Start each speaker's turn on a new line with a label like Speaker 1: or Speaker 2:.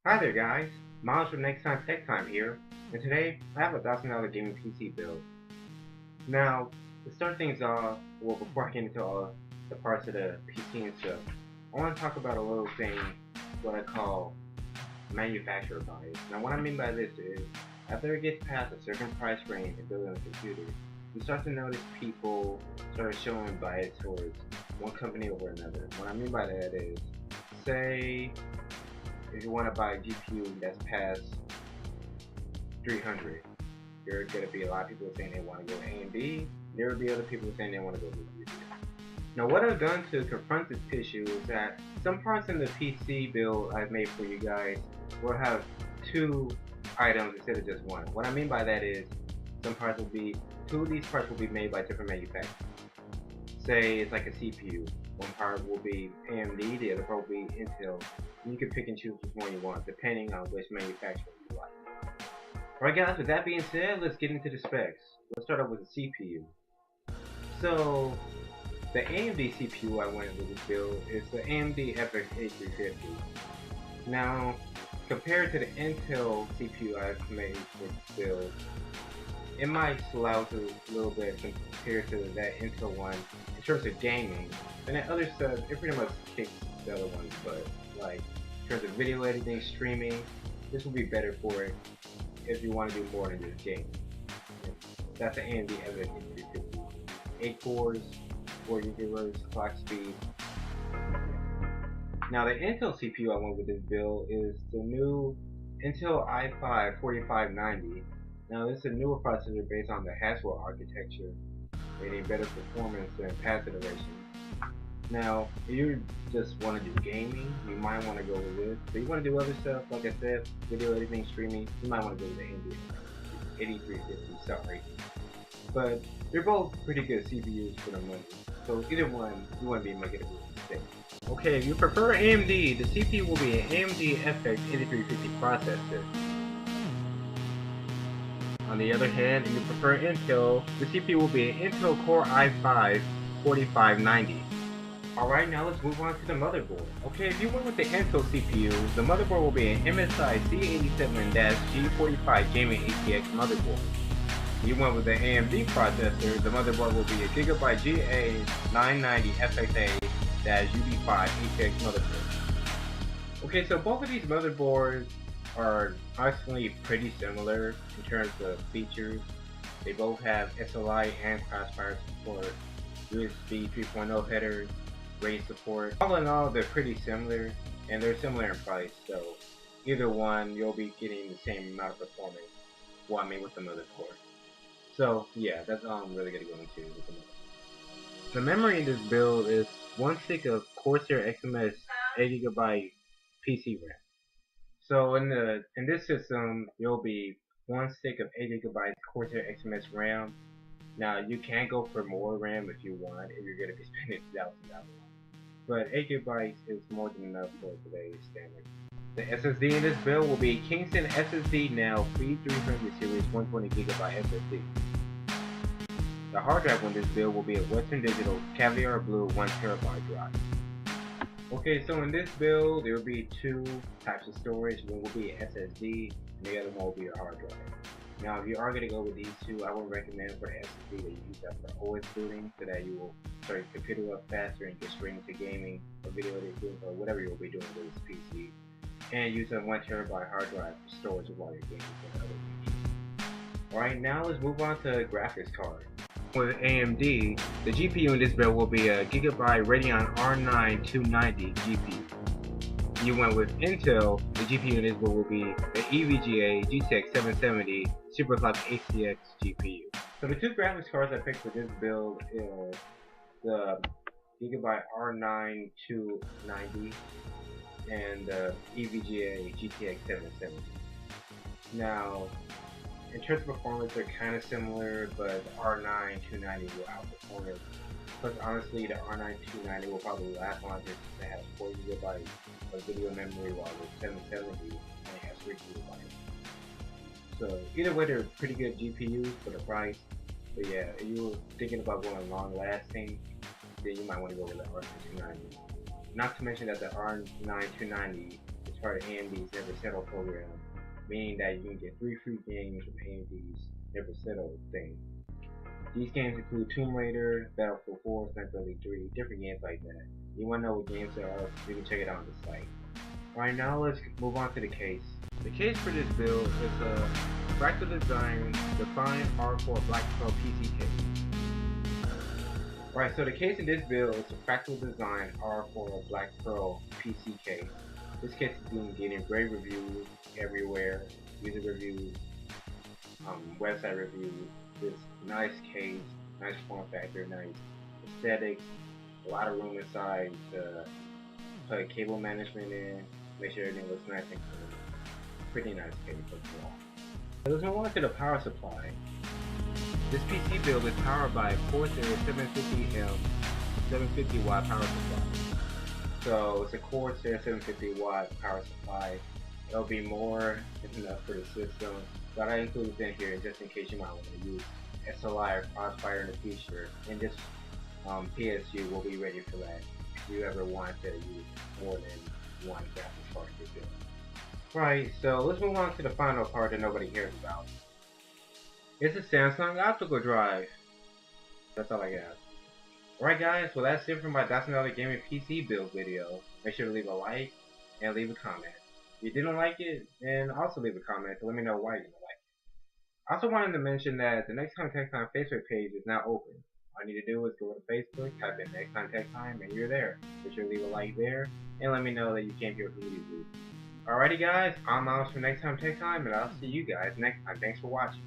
Speaker 1: Hi there guys, Miles from NextTime TechTime here, and today I have a $1,000 gaming PC build. Now, to start things off, well before I get into all the parts of the PC and stuff, I want to talk about a little thing, what I call manufacturer bias. Now what I mean by this is, after it gets past a certain price range in building a computer, you start to notice people start showing bias towards one company over another. What I mean by that is, say if you want to buy a GPU that's past 300, there are going to be a lot of people saying they want to go AMD. There will be other people saying they want to go NVIDIA. Now, what I've done to confront this issue is that some parts in the PC build I've made for you guys will have two items instead of just one. What I mean by that is, two of these parts will be made by different manufacturers. Say it's like a CPU. One part will be AMD, the other part will be Intel. You can pick and choose which one you want, depending on which manufacturer you like. Alright guys, with that being said, let's get into the specs. Let's start off with the CPU. So, the AMD CPU I went with this build is the AMD FX 8350. Now, compared to the Intel CPU I've made for this build, it might slouch a little bit compared to that Intel one in terms of gaming, and that other stuff, it pretty much kicks the other ones, but like in terms of video editing, streaming, this will be better for it if you want to do more than just gaming. That's the AMD FX 8350. 8 cores, 4 GHz clock speed. Now the Intel CPU I went with this build is the new Intel i5 4590. Now this is a newer processor based on the Haswell architecture, meaning better performance than past iterations. Now, if you just want to do gaming, you might want to go with this. If you want to do other stuff, like I said, video editing, streaming, you might want to go with the AMD 8350, sorry. But they're both pretty good CPUs for the money, so either one, you wouldn't be making a real mistake. Okay, if you prefer AMD, the CPU will be an AMD FX 8350 processor. On the other hand, if you prefer Intel, the CPU will be an Intel Core i5 4590. Alright, now let's move on to the motherboard. Okay, if you went with the Intel CPU, the motherboard will be an MSI C87-G45 Gaming ATX motherboard. If you went with the AMD processor, the motherboard will be a Gigabyte GA990FXA-UB5 ATX motherboard. Okay, so both of these motherboards are honestly pretty similar in terms of features. They both have SLI and Crossfire support, USB 3.0 headers, RAID support. All in all, they're pretty similar, and they're similar in price, so either one, you'll be getting the same amount of performance, well, I mean with the motherboard. So yeah, that's all I'm really going to go into with the motherboard. The memory in this build is one stick of Corsair XMS 8GB PC RAM. So in this system, you'll be one stick of 8GB Corsair XMS RAM. Now you can go for more RAM if you want, if you're going to be spending $1,000. But 8GB is more than enough for today's standard. The SSD in this build will be Kingston SSD Now P300 Series 120GB SSD. The hard drive on this build will be a Western Digital Caviar Blue 1TB drive. Okay, so in this build, there will be two types of storage. One will be SSD, and the other one will be a hard drive. Now, if you are going to go with these two, I would recommend for the SSD that you use that for OS booting, so that you will start your computer up faster and get straight into gaming or video editing or whatever you'll be doing with this PC. And use a 1TB hard drive for storage while you're gaming and other features. Alright, now let's move on to graphics card. With AMD, the GPU in this build will be a Gigabyte Radeon R9 290 GPU. You went with Intel, the GPU in this build will be the EVGA GTX 770 Superclock ACX GPU. So the two graphics cards I picked for this build is the Gigabyte R9 290 and the EVGA GTX 770. Now, in terms of performance, they're kind of similar, but the R9 290 will outperform it. Plus, honestly, the R9 290 will probably last longer since it has 4 GB of video memory, while the 770 only has 3 GB. So, either way, they're pretty good GPUs for the price. But yeah, if you're thinking about going long lasting, then you might want to go with the R9 290. Not to mention that the R9 290 is part of AMD's Never Settle program, meaning that you can get 3 free games from AMD's Never Settle thing. These games include Tomb Raider, Battlefield 4, Sniper Elite 3, different games like that. You want to know what games they are, you can check it out on the site. Alright, now let's move on to the case. The case for this build is a fractal design defined R4 Black Pearl PC case. Alright, so the case in this build is a fractal design R4 Black Pearl PC case. This case has been getting great reviews everywhere, user reviews, website reviews. This nice case, nice form factor, nice aesthetics, a lot of room inside to put cable management in, make sure everything looks nice and clean. Pretty nice case overall. Let's move on to the power supply. This PC build is powered by a Corsair 750M 750 watt power supply. So it's a Corsair 750 watt power supply. It'll be more than enough for the system, but I included it in here just in case you might want to use SLI or Crossfire in the future, and this PSU will be ready for that if you ever want to use more than one graphics card in your build. Right, so let's move on to the final part that nobody cares about. It's a Samsung Optical Drive. That's all I got. Alright guys, well that's it for my $1,000 gaming PC build video. Make sure to leave a like and leave a comment. If you didn't like it, then also leave a comment to let me know why you didn't like it. I also wanted to mention that the NextTime TechTime Facebook page is now open. All you need to do is go to Facebook, type in NextTime TechTime, and you're there. Be sure to leave a like there, and let me know that you came here for YouTube. Alrighty guys, I'm Miles from NextTime TechTime, and I'll see you guys next time. Thanks for watching.